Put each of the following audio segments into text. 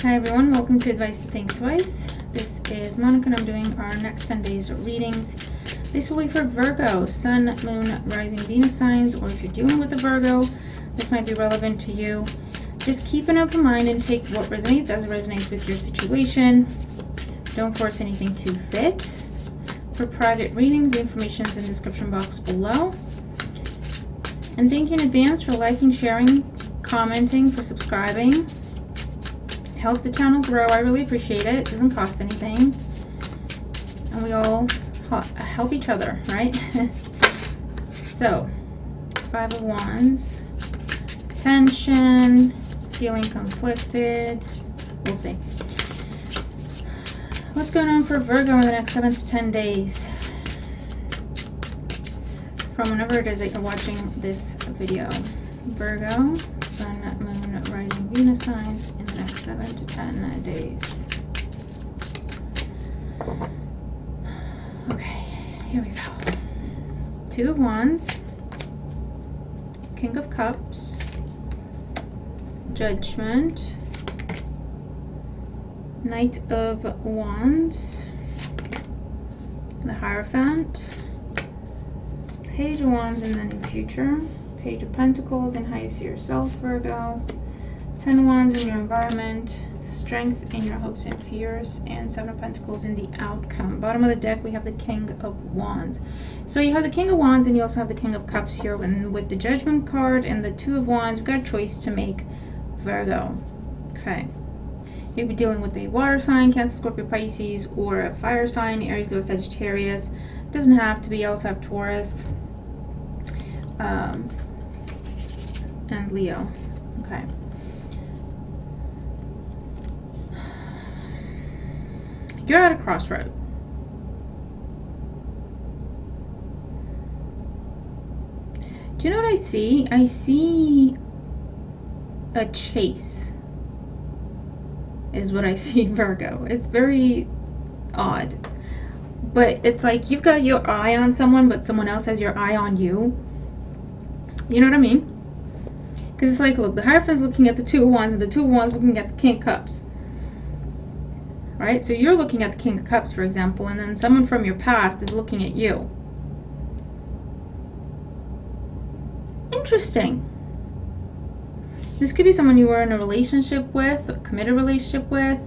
Hi everyone, welcome to Advice to Think Twice. This is Monica and I'm doing our next 10 days of readings. This will be for Virgo, Sun, Moon, Rising, Venus signs, or if you're dealing with a Virgo, this might be relevant to you. Just keep an open mind and take what resonates as it resonates with your situation. Don't force anything to fit. For private readings, the information is in the description box below. And thank you in advance for liking, sharing, commenting, for subscribing. Helps the channel grow. I really appreciate it. It doesn't cost anything. And we all help each other, right? So, Five of Wands. Tension. Feeling conflicted. We'll see. What's going on for Virgo in the next 7 to 10 days? From whenever it is that you're watching this video. Virgo, Sun, Moon, Rising, Venus signs in the next 7 to 10 days. Okay, here we go. Two of Wands, King of Cups, Judgment, Knight of Wands, the Hierophant, Page of Wands in the near future, Page of Pentacles and how you see yourself, Virgo, 10 of Wands in your environment, Strength in your hopes and fears, and 7 of Pentacles in the outcome. Bottom of the deck, we have the King of Wands. So you have the King of Wands and you also have the King of Cups here. And with the Judgment card and the Two of Wands, we've got a choice to make, Virgo. Okay. You'll be dealing with a water sign, Cancer, Scorpio, Pisces, or a fire sign, Aries, Leo, Sagittarius. Doesn't have to be. You also have Taurus and Leo. Okay. You're at a crossroad. Do you know what I see? I see a chase is what I see, Virgo. It's very odd. But it's like you've got your eye on someone, but someone else has your eye on you. You know what I mean? Because it's like, look, the Hierophant's looking at the Two of Wands, and the Two of Wands looking at the King of Cups. Right? So you're looking at the King of Cups, for example, and then someone from your past is looking at you. Interesting. This could be someone you were in a relationship with, a committed relationship with,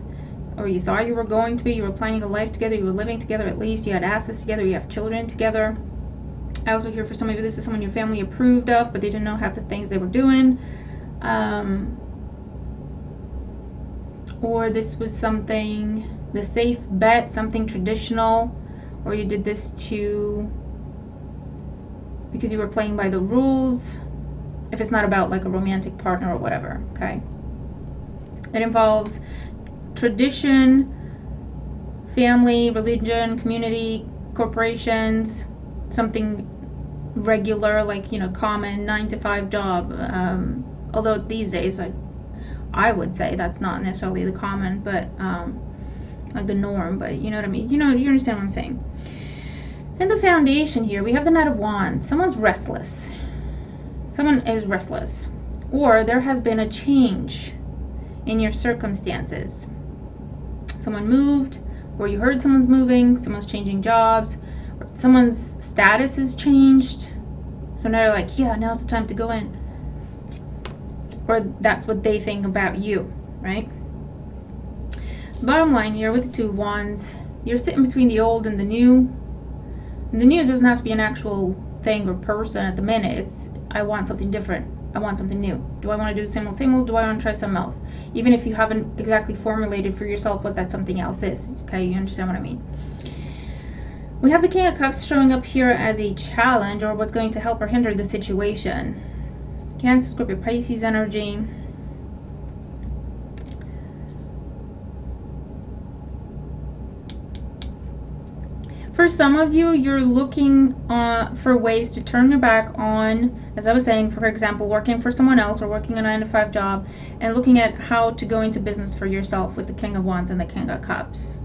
or you thought you were going to be. You were planning a life together, you were living together at least, you had assets together, you have children together. I also hear for some of you, this is someone your family approved of, but they didn't know half the things they were doing. Or this was something, the safe bet, something traditional, or you did this because you were playing by the rules, if it's not about like a romantic partner or whatever, okay? It involves tradition, family, religion, community, corporations, something regular, like, you know, common 9-to-5 job. Although these days I would say that's not necessarily the common, but like the norm, but you know what I mean? You know, you understand what I'm saying. And the foundation here, we have the Knight of Wands. Someone's restless. Someone is restless. Or there has been a change in your circumstances. Someone moved, or you heard someone's moving, someone's changing jobs, someone's status has changed. So now you're like, yeah, now's the time to go in. Or that's what they think about you, right? Bottom line here with the Two of Wands, you're sitting between the old and the new. And the new doesn't have to be an actual thing or person at the minute. It's, I want something different. I want something new. Do I want to do the same old? Do I want to try something else? Even if you haven't exactly formulated for yourself what that something else is. Okay, you understand what I mean? We have the King of Cups showing up here as a challenge, or what's going to help or hinder the situation. Cancer, Scorpio, Pisces energy. For some of you, you're looking for ways to turn your back on, as I was saying, for example, working for someone else or working a 9-to-5 job, and looking at how to go into business for yourself with the King of Wands and the King of Cups.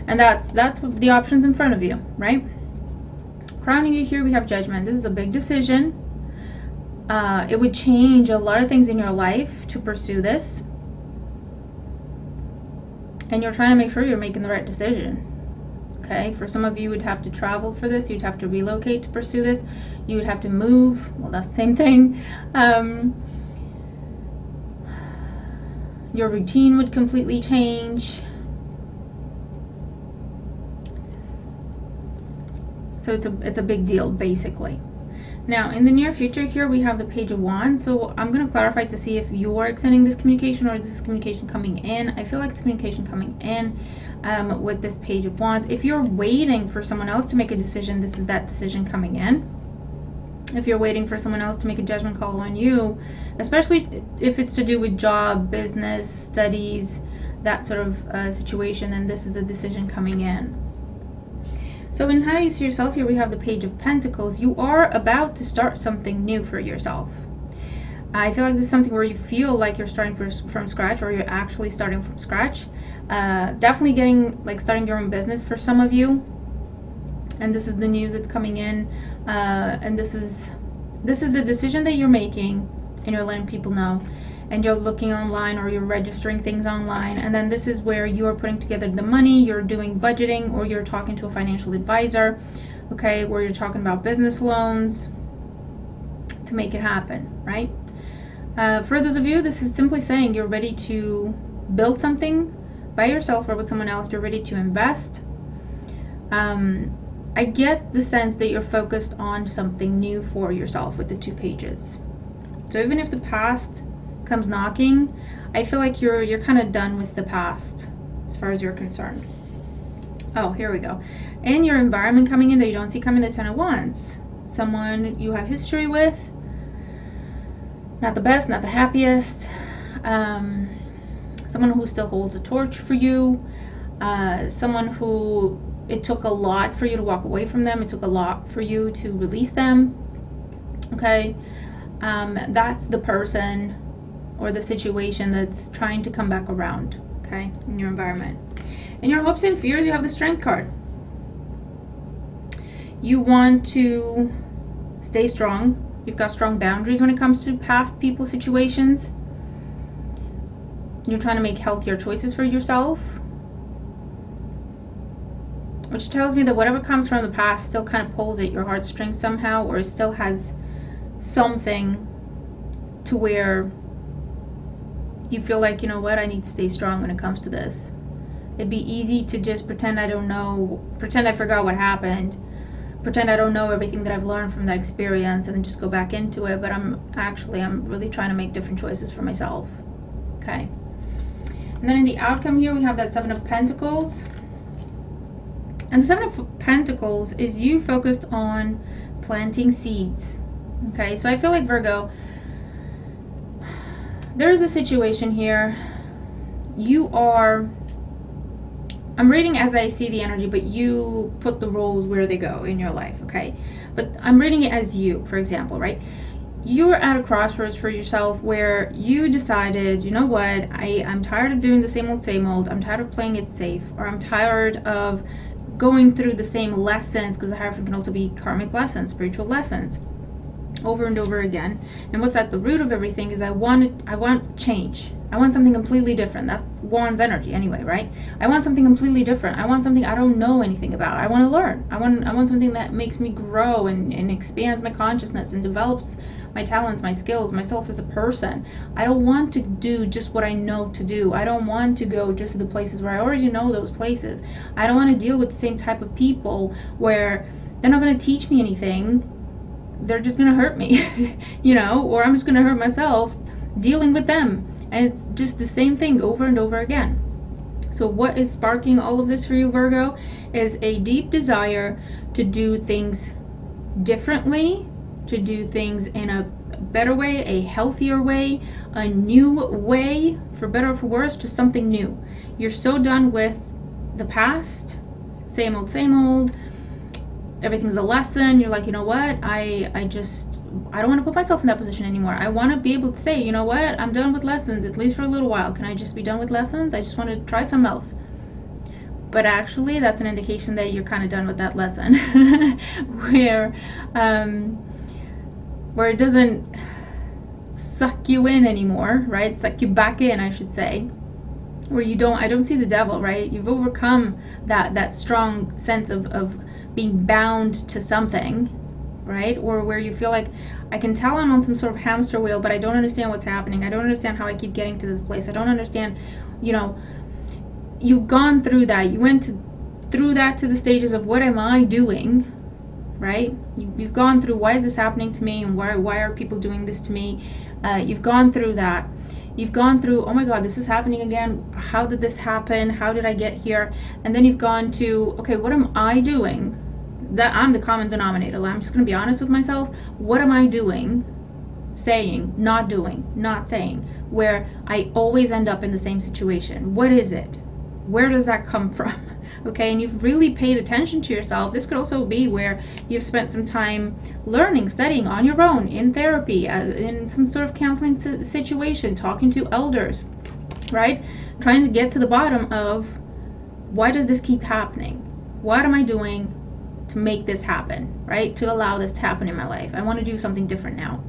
And that's the options in front of you, right? Crowning you here, we have Judgment. This is a big decision. It would change a lot of things in your life to pursue this. and you're trying to make sure you're making the right decision. Okay, for some of you would have to travel for this, you'd have to relocate to pursue this, you would have to move, well, that's the same thing. Your routine would completely change. So it's a big deal, basically. Now, in the near future here, we have the Page of Wands. So I'm going to clarify to see if you're extending this communication or this is communication coming in. I feel like it's communication coming in with this Page of Wands. If you're waiting for someone else to make a decision, this is that decision coming in. If you're waiting for someone else to make a judgment call on you, especially if it's to do with job, business, studies, that sort of situation, then this is a decision coming in. So in how you see yourself here, we have the Page of Pentacles. You are about to start something new for yourself. I feel like this is something where you feel like you're starting from scratch, or you're actually starting from scratch. Definitely starting your own business for some of you. And this is the news that's coming in. And this is the decision that you're making, and you're letting people know. And you're looking online, or you're registering things online, and then this is where you're putting together the money, you're doing budgeting, or you're talking to a financial advisor, okay, where you're talking about business loans to make it happen, right? For those of you, this is simply saying you're ready to build something by yourself or with someone else. You're ready to invest. I get the sense that you're focused on something new for yourself with the 2 pages. So even if the past comes knocking, I feel like you're kind of done with the past as far as you're concerned. Oh, here we go. And your environment coming in that you don't see coming, the 10 of Wands. Someone you have history with, not the best, not the happiest. Someone who still holds a torch for you. Someone who it took a lot for you to walk away from them. It took a lot for you to release them. Okay, that's the person or the situation that's trying to come back around, okay, in your environment. In your hopes and fears, you have the Strength card. You want to stay strong. You've got strong boundaries when it comes to past people, situations. You're trying to make healthier choices for yourself, which tells me that whatever comes from the past still kind of pulls at your heartstrings somehow, or still has something to where you feel like, you know what, I need to stay strong when it comes to this. It'd be easy to just pretend I don't know, pretend I forgot what happened, pretend I don't know everything that I've learned from that experience, and then just go back into it. But I'm really trying to make different choices for myself. Okay. And then in the outcome here, we have that 7 of Pentacles. And the 7 of Pentacles is you focused on planting seeds. Okay, so I feel like, Virgo, there's a situation here. I'm reading as I see the energy, but you put the roles where they go in your life, okay? But I'm reading it as you, for example, right? You're at a crossroads for yourself where you decided, you know what, I'm tired of doing the same old. I'm tired of playing it safe, or I'm tired of going through the same lessons, because the Hierophant can also be karmic lessons, spiritual lessons, over and over again. And what's at the root of everything is I want change. I want something completely different. That's Wands energy anyway, right? I want something completely different. I want something I don't know anything about. I want to learn. I want something that makes me grow and expands my consciousness and develops my talents, my skills, myself as a person. I don't want to do just what I know to do. I don't want to go just to the places where I already know those places. I don't want to deal with the same type of people where they're not going to teach me anything. They're just going to hurt me, you know, or I'm just going to hurt myself dealing with them. And it's just the same thing over and over again. So what is sparking all of this for you, Virgo, is a deep desire to do things differently, to do things in a better way, a healthier way, a new way, for better or for worse, just something new. You're so done with the past, same old, everything's a lesson. You're like, you know what, I don't want to put myself in that position anymore. I want to be able to say, you know what, I'm done with lessons, at least for a little while. Can I just be done with lessons? I just want to try something else. But actually, that's an indication that you're kind of done with that lesson, where it doesn't suck you in anymore, right? Suck you back in, I should say. where I don't see the devil, right? You've overcome that strong sense of being bound to something, right? Or where you feel like, I can tell I'm on some sort of hamster wheel, but I don't understand what's happening. I don't understand how I keep getting to this place. I don't understand, you've gone through that. You went through that to the stages of, what am I doing, right? You've gone through, why is this happening to me, and why are people doing this to me? You've gone through that. You've gone through, oh my God, this is happening again. How did this happen? How did I get here? And then you've gone to, okay, what am I doing? That I'm the common denominator. I'm just going to be honest with myself. What am I doing, saying, not doing, not saying, where I always end up in the same situation? What is it? Where does that come from? Okay, and you've really paid attention to yourself. This could also be where you've spent some time learning, studying on your own, in therapy, in some sort of counseling situation, talking to elders, right? Trying to get to the bottom of, why does this keep happening? What am I doing to make this happen, right? To allow this to happen in my life. I want to do something different now.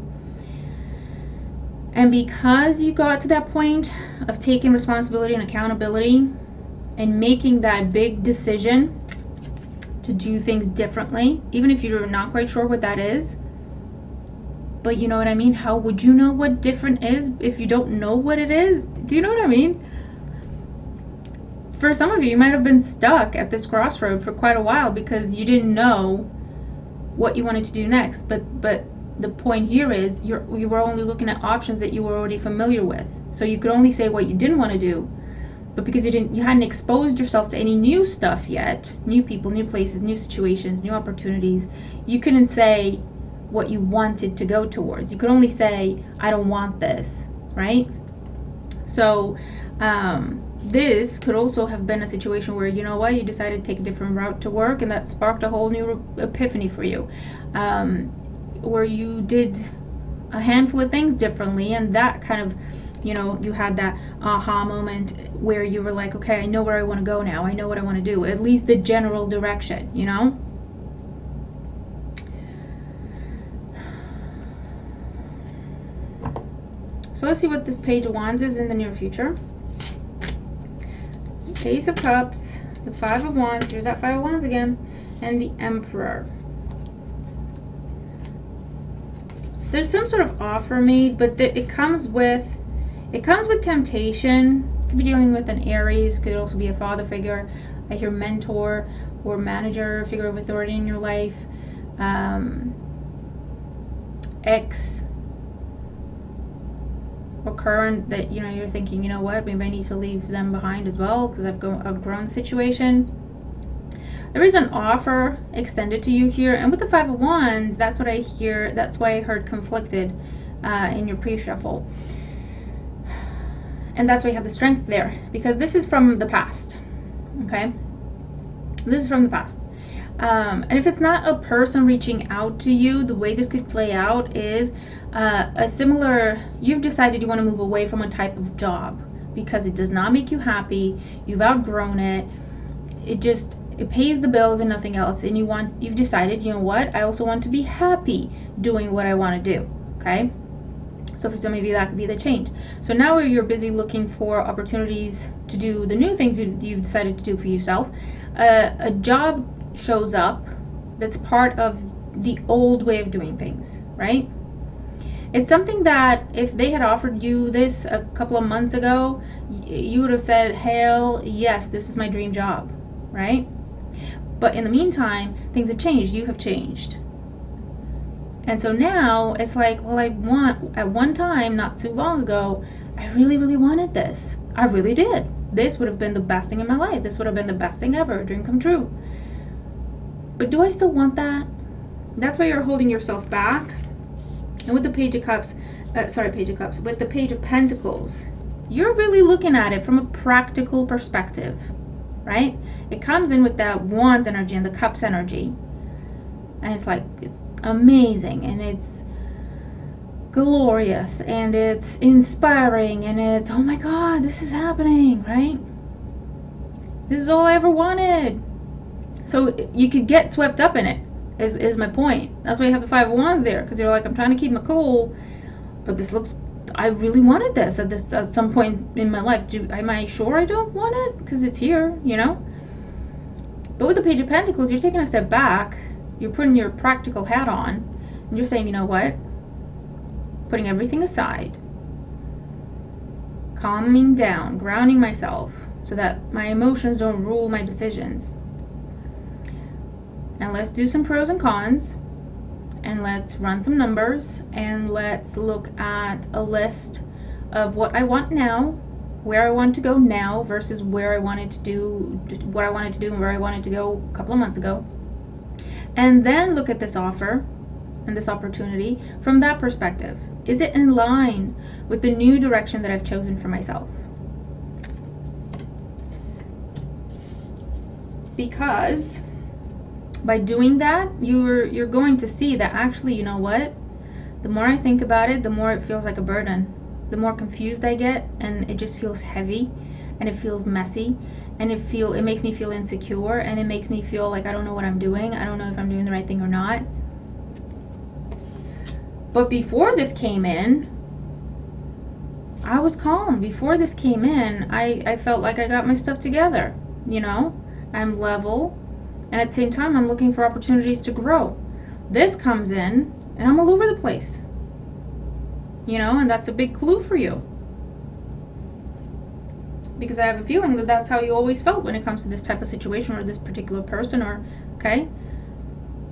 And because you got to that point of taking responsibility and accountability, and making that big decision to do things differently, even if you're not quite sure what that is, but you know what I mean? How would you know what different is if you don't know what it is? Do you know what I mean? For some of you might have been stuck at this crossroad for quite a while because you didn't know what you wanted to do next. But the point here is, you were only looking at options that you were already familiar with. So you could only say what you didn't want to do. But because you hadn't exposed yourself to any new stuff yet, new people, new places, new situations, new opportunities, you couldn't say what you wanted to go towards. You could only say, I don't want this, right? So this could also have been a situation where, you know what, you decided to take a different route to work, and that sparked a whole new epiphany for you, where you did a handful of things differently, and that kind of, you had that aha moment where you were like, okay, I know where I want to go now. I know what I want to do. At least the general direction, So let's see what this Page of Wands is in the near future. Ace of Cups, the Five of Wands, here's that Five of Wands again, and the Emperor. There's some sort of offer made, but it comes with temptation. Could be dealing with an Aries, could also be a father figure. I hear mentor or manager, figure of authority in your life. Ex or current that you're thinking, you know what, maybe I need to leave them behind as well because I've outgrown the situation. There is an offer extended to you here, and with the Five of Wands, that's what I hear. That's why I heard conflicted in your pre-shuffle. And that's why you have the Strength there, because this is from the past, okay? This is from the past. And if it's not a person reaching out to you, the way this could play out is you've decided you want to move away from a type of job because it does not make you happy, you've outgrown it, it pays the bills and nothing else, and you've decided, you know what, I also want to be happy doing what I want to do, okay? So for some of you, that could be the change. So now you're busy looking for opportunities to do the new things you've decided to do for yourself. A job shows up that's part of the old way of doing things, right? It's something that if they had offered you this a couple of months ago, you would have said, hell yes, this is my dream job, right? But in the meantime, things have changed. You have changed. And so now it's like, well, at one time, not too long ago, I really, really wanted this. I really did. This would have been the best thing in my life. This would have been the best thing ever, a dream come true. But do I still want that? That's why you're holding yourself back. And with the Page of Cups, with the Page of Pentacles, you're really looking at it from a practical perspective, right? It comes in with that Wands energy and the Cups energy. And it's like, it's amazing, and it's glorious, and it's inspiring, and it's, oh my God, this is happening, right? This is all I ever wanted. So you could get swept up in it, is my point. That's why you have the Five of Wands there, because you're like, I'm trying to keep my cool, but this looks I really wanted this at some point in my life. Am I sure I don't want it? Because it's here, you know? But with the Page of Pentacles, you're taking a step back. You're putting your practical hat on. And you're saying, you know what? Putting everything aside. Calming down. Grounding myself. So that my emotions don't rule my decisions. And let's do some pros and cons. And let's run some numbers. And let's look at a list of what I want now. Where I want to go now versus where I wanted to do, what I wanted to do and where I wanted to go a couple of months ago. And then look at this offer and this opportunity from that perspective. Is it in line with the new direction that I've chosen for myself? Because by doing that, you're going to see that actually, you know what? The more I think about it, the more it feels like a burden. The more confused I get, and it just feels heavy, and it feels messy, and it makes me feel insecure, and it makes me feel like I don't know what I'm doing. I don't know if I'm doing the right thing or not. But before this came in, I was calm. Before this came in, I felt like I got my stuff together. You know, I'm level, and at the same time, I'm looking for opportunities to grow. This comes in, and I'm all over the place. You know, and that's a big clue for you. Because I have a feeling that that's how you always felt when it comes to this type of situation or this particular person, or, okay?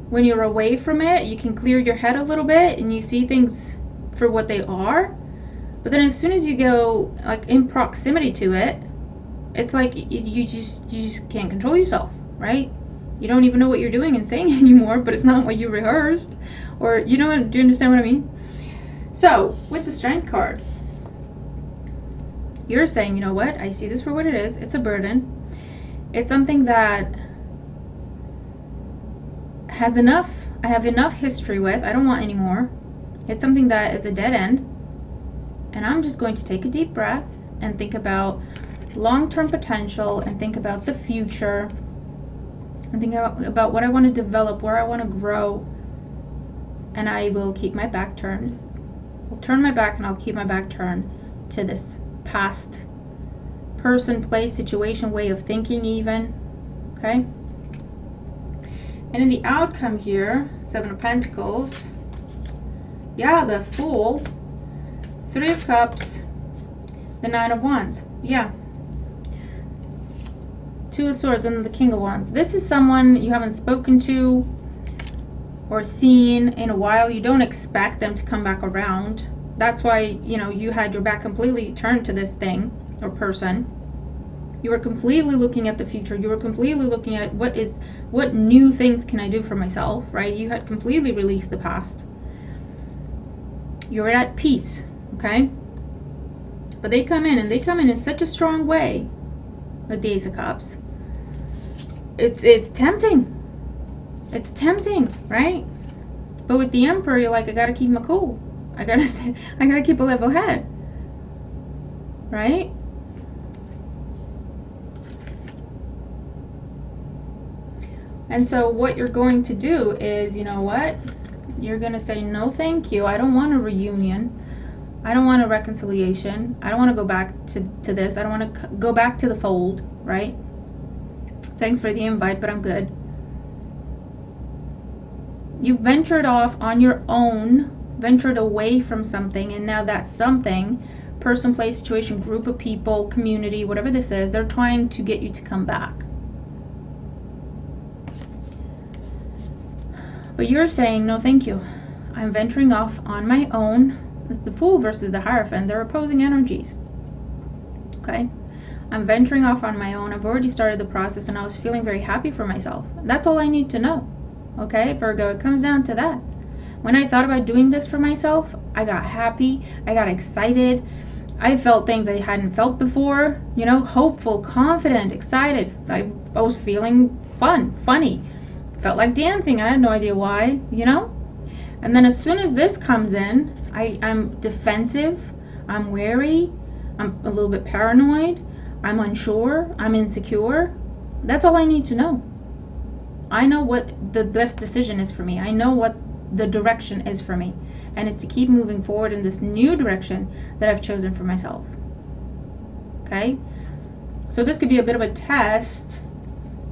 When you're away from it, you can clear your head a little bit and you see things for what they are. But then as soon as you go, like, in proximity to it, it's like you just can't control yourself, right? You don't even know what you're doing and saying anymore, but it's not what you rehearsed. Or, do you understand what I mean? So, with the Strength card, you're saying, you know what, I see this for what it is. It's a burden. It's something that I have enough history with. I don't want any more. It's something that is a dead end. And I'm just going to take a deep breath and think about long-term potential and think about the future and think about what I want to develop, where I want to grow. And I will keep my back turned. I'll turn my back and I'll keep my back turned to this past person, place, situation, way of thinking even. Okay? And in the outcome here, 7 of Pentacles, yeah, the Fool, 3 of Cups, the 9 of Wands, yeah. 2 of Swords and the King of Wands. This is someone you haven't spoken to or seen in a while. You don't expect them to come back around. That's why, you had your back completely turned to this thing or person. You were completely looking at the future. You were completely looking at what new things can I do for myself, right? You had completely released the past. You're at peace, okay? But they come in such a strong way with the Ace of Cups. It's tempting. It's tempting, right? But with the Emperor, you're like, I gotta keep my cool. I gotta keep a level head, right? And so what you're going to do is, you know what? You're going to say, no, thank you. I don't want a reunion. I don't want a reconciliation. I don't want to go back to this. I don't want to go back to the fold, right? Thanks for the invite, but I'm good. You've ventured off on your own, ventured away from something, and now that something, person, place, situation, group of people, community, whatever this is, they're trying to get you to come back. But you're saying, no, thank you. I'm venturing off on my own. It's the Fool versus the Hierophant. They're opposing energies. Okay? I'm venturing off on my own. I've already started the process and I was feeling very happy for myself. That's all I need to know. Okay, Virgo, it comes down to that. When I thought about doing this for myself, I got happy. I got excited. I felt things I hadn't felt before. Hopeful, confident, excited. I was feeling funny. Felt like dancing. I had no idea why, And then as soon as this comes in, I'm defensive, I'm wary, I'm a little bit paranoid, I'm unsure, I'm insecure. That's all I need to know. I know what the best decision is for me. I know what the direction is for me. and it's to keep moving forward in this new direction that I've chosen for myself. Okay? So this could be a bit of a test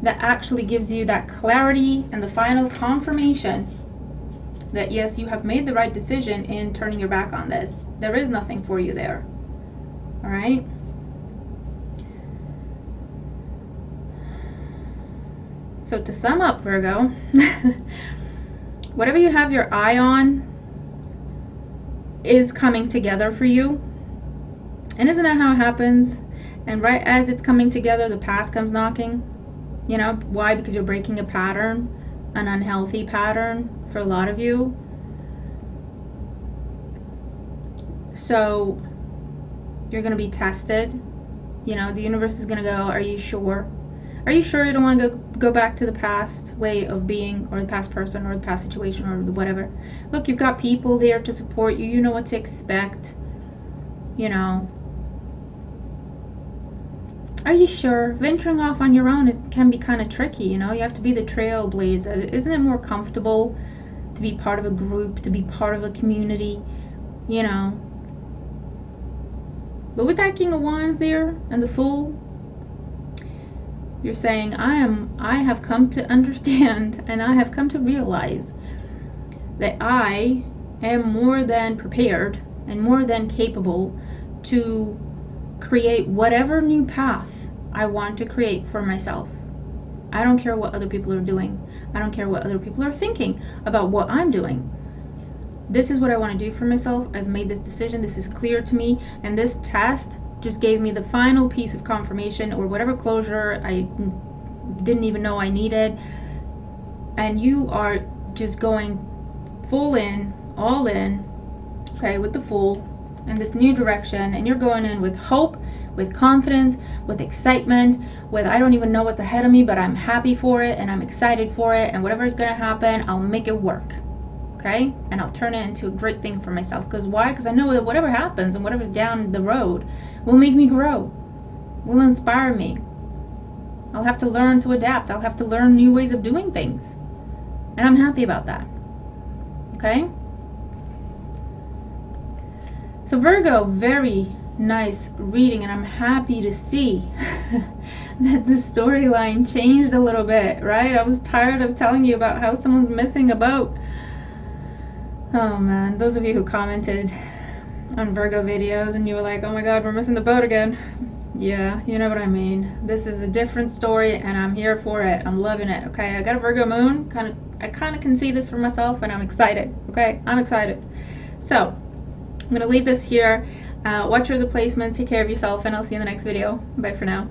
that actually gives you that clarity and the final confirmation that yes, you have made the right decision in turning your back on this. There is nothing for you there. All right? So to sum up, Virgo, whatever you have your eye on is coming together for you. And isn't that how it happens? And right as it's coming together, the past comes knocking. You know, why? Because you're breaking a pattern, an unhealthy pattern for a lot of you. So you're going to be tested. You know, the universe is going to go, are you sure? Are you sure you don't want to go back to the past way of being, or the past person, or the past situation, or whatever? Look, you've got people there to support you. You know what to expect. You know. Are you sure? Venturing off on your own can be kind of tricky, you know? You have to be the trailblazer. Isn't it more comfortable to be part of a group, to be part of a community, you know? But with that King of Wands there and the Fool, you're saying, I have come to understand and I have come to realize that I am more than prepared and more than capable to create whatever new path I want to create for myself. I don't care what other people are doing. I don't care what other people are thinking about what I'm doing. This is what I want to do for myself. I've made this decision. This is clear to me. And this test just gave me the final piece of confirmation, or whatever closure I didn't even know I needed. And you are just going full in, all in, okay, with the Fool in this new direction. And you're going in with hope, with confidence, with excitement, with I don't even know what's ahead of me, but I'm happy for it and I'm excited for it, and whatever is going to happen, I'll make it work. Okay? And I'll turn it into a great thing for myself. Because why? Because I know that whatever happens and whatever's down the road will make me grow, will inspire me. I'll have to learn to adapt. I'll have to learn new ways of doing things. And I'm happy about that. Okay? So Virgo, very nice reading, and I'm happy to see that the storyline changed a little bit, right? I was tired of telling you about how someone's missing a boat. Oh man, those of you who commented on Virgo videos and you were like, oh my god, we're missing the boat again. Yeah, you know what I mean. This is a different story and I'm here for it. I'm loving it. Okay, I got a Virgo moon. I kind of can see this for myself and I'm excited. Okay, I'm excited. So I'm gonna leave this here. Watch your other placements, take care of yourself, and I'll see you in the next video. Bye for now.